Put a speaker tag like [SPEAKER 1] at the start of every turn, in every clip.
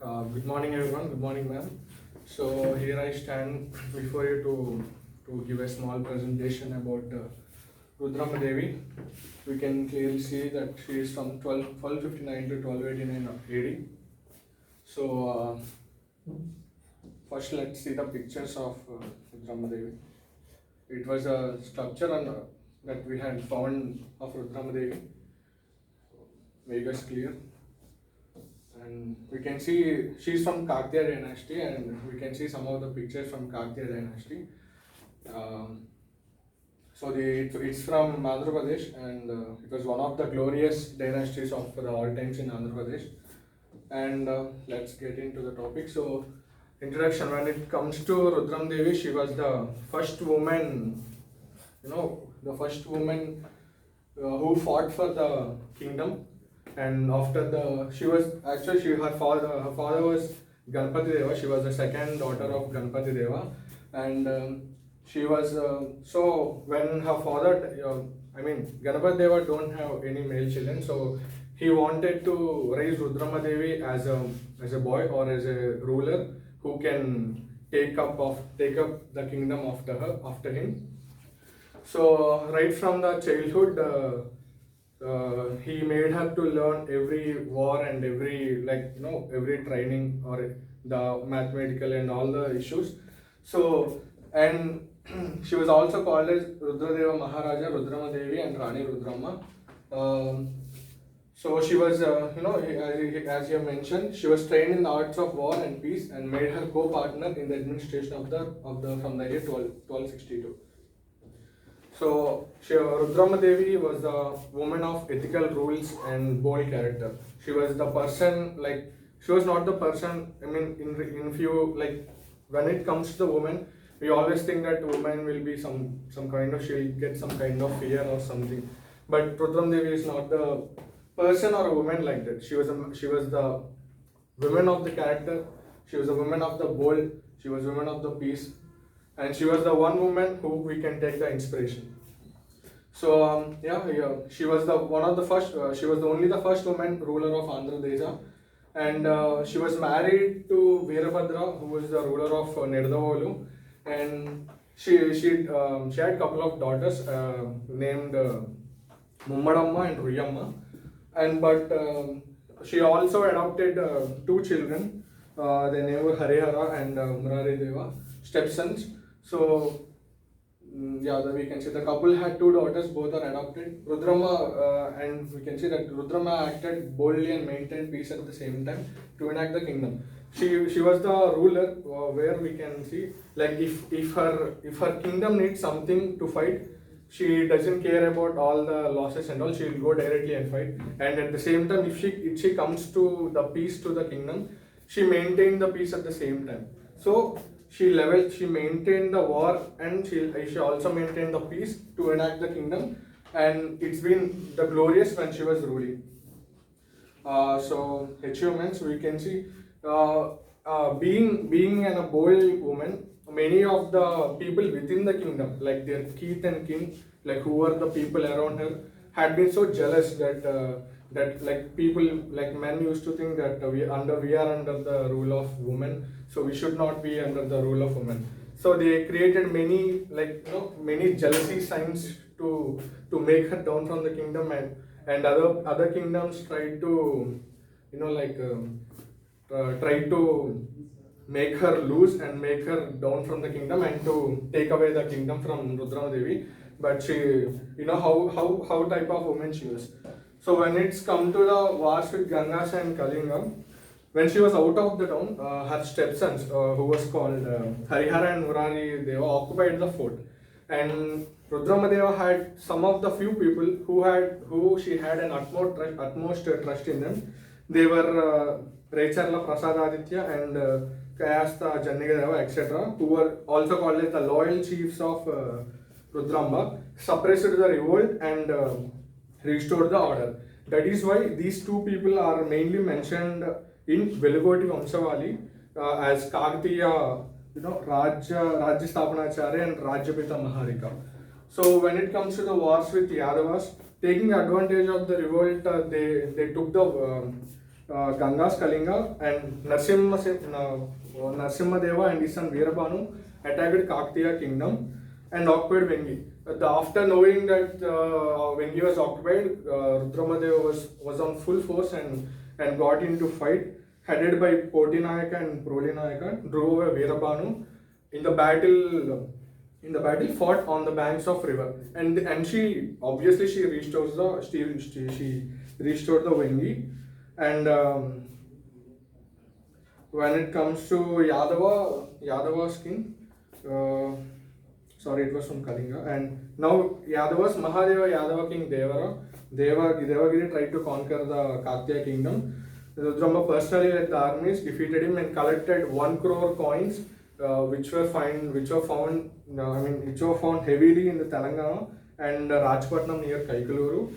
[SPEAKER 1] Good morning, everyone. Good morning, ma'am. So here I stand before you to give a small presentation about Rudrama Devi. We can clearly see that she is from 1259 to 1289 AD. So first, let's see the pictures of Rudrama Devi. It was a sculpture that we had found of Rudrama Devi. Make us clear. And we can see she's from Kaktiya dynasty, and we can see some of the pictures from Kaktiya dynasty. It's from Andhra Pradesh, and it was one of the glorious dynasties of all times in Andhra Pradesh. And let's get into the topic. So, introduction. When it comes to Rudram Devi, she was the first woman, the first woman who fought for the kingdom. And after she was actually her father was Ganpati Deva. She was the second daughter of Ganpati Deva, and she was so when her father, Ganpati Deva don't have any male children, so he wanted to raise Rudrama Devi as a boy or as a ruler who can take up the kingdom after him. So right from the childhood. He made her to learn every war and every training or the mathematical and all the issues. So and she was also called as Rudradeva Maharaja, Rudrama Devi and Rani Rudrama. So she was, as you mentioned, she was trained in the arts of war and peace and made her co-partner in the administration of the from the year 1262. So, Rudrama Devi was a woman of ethical rules and bold character. She was the person, she was not the person, in few, when it comes to the woman, we always think that woman will be some kind of, she'll get some kind of fear or something. But Rudrama Devi is not the person or a woman like that. She was the woman of the character, she was a woman of the bold, she was a woman of the peace, and she was the one woman who we can take the inspiration. So she was she was only the first woman ruler of Andhra Pradesh, and she was married to Veerabhadra, who was the ruler of Nidavolu, and she had a couple of daughters named Mummadamma and Ruyamma, but she also adopted two children. Their name were Harihara and Murari Deva, stepsons. So, we can see the couple had two daughters, both are adopted. Rudrama, and we can see that Rudrama acted boldly and maintained peace at the same time to enact the kingdom. She was the ruler where we can see, if her kingdom needs something to fight, she doesn't care about all the losses and all. She will go directly and fight. And at the same time, if she comes to the peace to the kingdom, she maintained the peace at the same time. So she maintained the war, and she also maintained the peace to enact the kingdom, and it's been the glorious when she was ruling. So achievements we can see, being a bold woman, many of the people within the kingdom, like their kith and kin, like who were the people around her, had been so jealous that people, like men, used to think that we are under the rule of women, so we should not be under the rule of women. So they created many jealousy signs to make her down from the kingdom, and other kingdoms tried to try to make her lose and make her down from the kingdom and to take away the kingdom from Rudrama Devi. But she, how type of woman she was. So when it's come to the wars with Gangas and Kalinga, when she was out of the town, her stepsons, who was called Harihara and Murari, they occupied the fort. And Rudrama Deva had some of the few people who she had an utmost trust in them. They were Recharla Prasadaditya and Kayastha Jannigadeva, etc., who were also called as the loyal chiefs of Rudrama, suppressed the revolt and restored the order. That is why these two people are mainly mentioned in Velugoti Vamsavali as Kakatiya, Rajya Sthapanacharya and Rajyapita Maharika. So when it comes to the wars with Yadavas, taking advantage of the revolt, they took the Ganga's Kalinga, and Narsimhadeva and his son Veerabhanu attacked Kakatiya kingdom and occupied Vengi. After knowing that Vengi was occupied, Rudramadeva was on full force and got into fight, headed by Potinayaka and Prolinayaka, drove away Veerabhanu in the battle. In the battle, fought on the banks of river, and she obviously she restored the Vengi, and when it comes to Yadava's king, sorry, it was from Kalinga, and now Yadava's Mahadeva Yadava king Devagiri tried to conquer the Kakatiya kingdom. Rudrama personally led the armies, defeated him, and collected 1 crore coins, which were found heavily in the Telangana and Rajpatnam near Kaikaluru.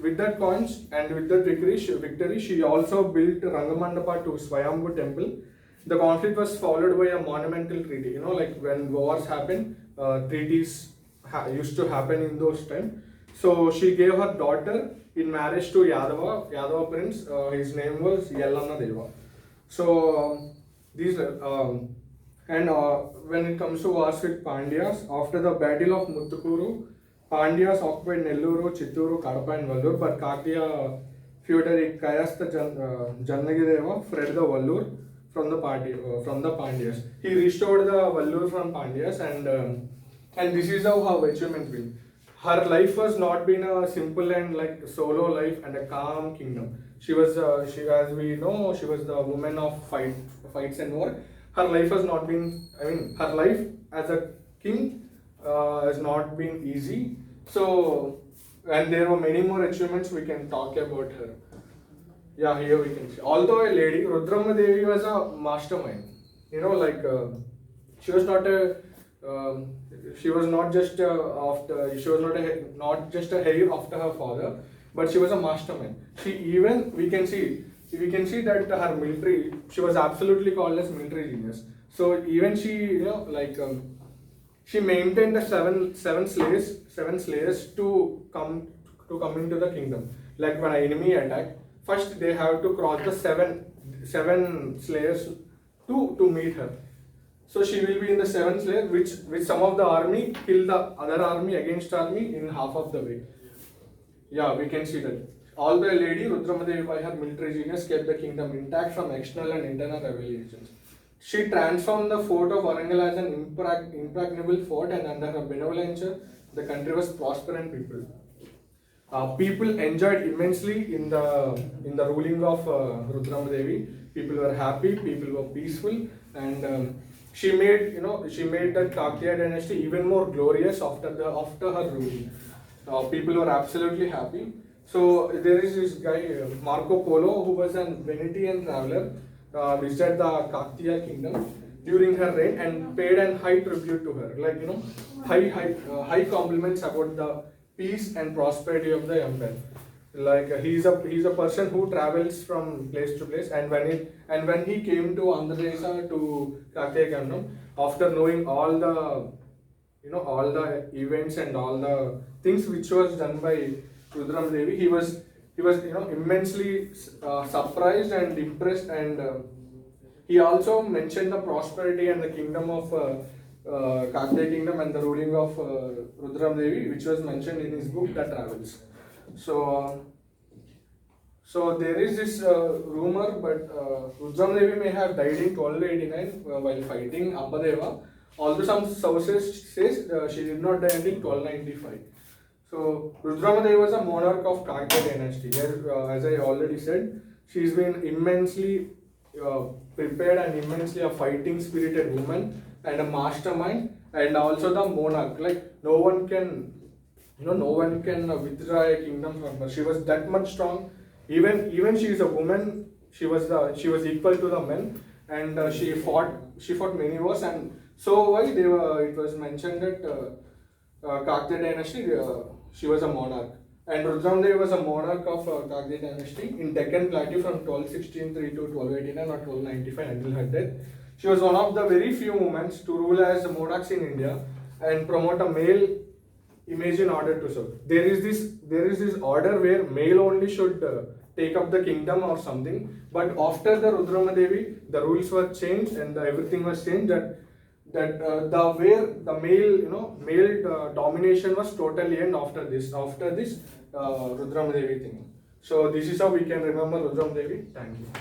[SPEAKER 1] With that coins and with that victory, she also built Rangamandapa to Swayambhu temple. The conflict was followed by a monumental treaty. You know, like when wars happen, treaties used to happen in those times. So she gave her daughter in marriage to Yadava prince. His name was Yellanna Deva. So when it comes to wars with Pandyas, after the battle of Muttukuru, Pandyas occupied Nelluru, Chitturu, Kadapa and Vallur, but Kakatiya feudary Kayastha Jannagideva fled the Vallur from the Pandyas. He restored the Vallur from Pandyas, and this is how her achievement been. Her life was not been a simple and like solo life and a calm kingdom. She was, as we know, she was the woman of fights and war. Her life has not been, her life as a king has not been easy. So, and there were many more achievements we can talk about her. Yeah, here we can see. Although a lady, Rudrama Devi was a mastermind. You know, like she was not a, she was not just not just a heir after her father, but she was a mastermind. We can see that her military, she was absolutely called as military genius. So even she, she maintained the seven slayers to come into the kingdom. Like when an enemy attack, first they have to cross the seven slayers to meet her. So she will be in the 7th layer, which some of the army kill the other army against army in half of the way. Yeah, we can see that. Although a lady, Rudramadevi by her military genius kept the kingdom intact from external and internal rebellions. She transformed the fort of Warangal as an impregnable fort, and under her benevolence, the country was prosperous and people. People enjoyed immensely in the ruling of Rudramadevi. People were happy, people were peaceful, and she made the Kakatiya dynasty even more glorious after her ruling. People were absolutely happy. So there is this guy Marco Polo, who was a Venetian traveler, visited the Kakatiya kingdom during her reign and paid an high tribute to her, high compliments about the peace and prosperity of the empire. Like he's a person who travels from place to place, and when he came to Andhra Pradesh to Kakatiya kingdom, after knowing all the events and all the things which was done by Rudramadevi, he was immensely surprised and impressed, and he also mentioned the prosperity and the kingdom of Kakatiya kingdom and the ruling of Rudramadevi, which was mentioned in his book The Travels. So there is this rumor, but Rudramadevi may have died in 1289 while fighting Ambadeva. Although some sources says she did not die until 1295. So Rudramadevi was a monarch of Kakatiya dynasty. As I already said, she's been immensely prepared and immensely a fighting spirited woman and a mastermind, and also the monarch. Like no one can withdraw a kingdom from her. She was that much strong. Even she is a woman. She was equal to the men, and she fought many wars. And so it was mentioned that Kakatiya dynasty, she was a monarch, and Rudramadevi was a monarch of Kakatiya dynasty in Deccan Plateau from 1216 to 1289 or 1295 until her death. She was one of the very few women to rule as monarchs in India and promote a male image in order to serve. There is this order where male only should take up the kingdom or something. But after the Rudramadevi, the rules were changed and everything was changed. The where the male domination was totally end after this Rudramadevi thing. So this is how we can remember Rudramadevi. Thank you.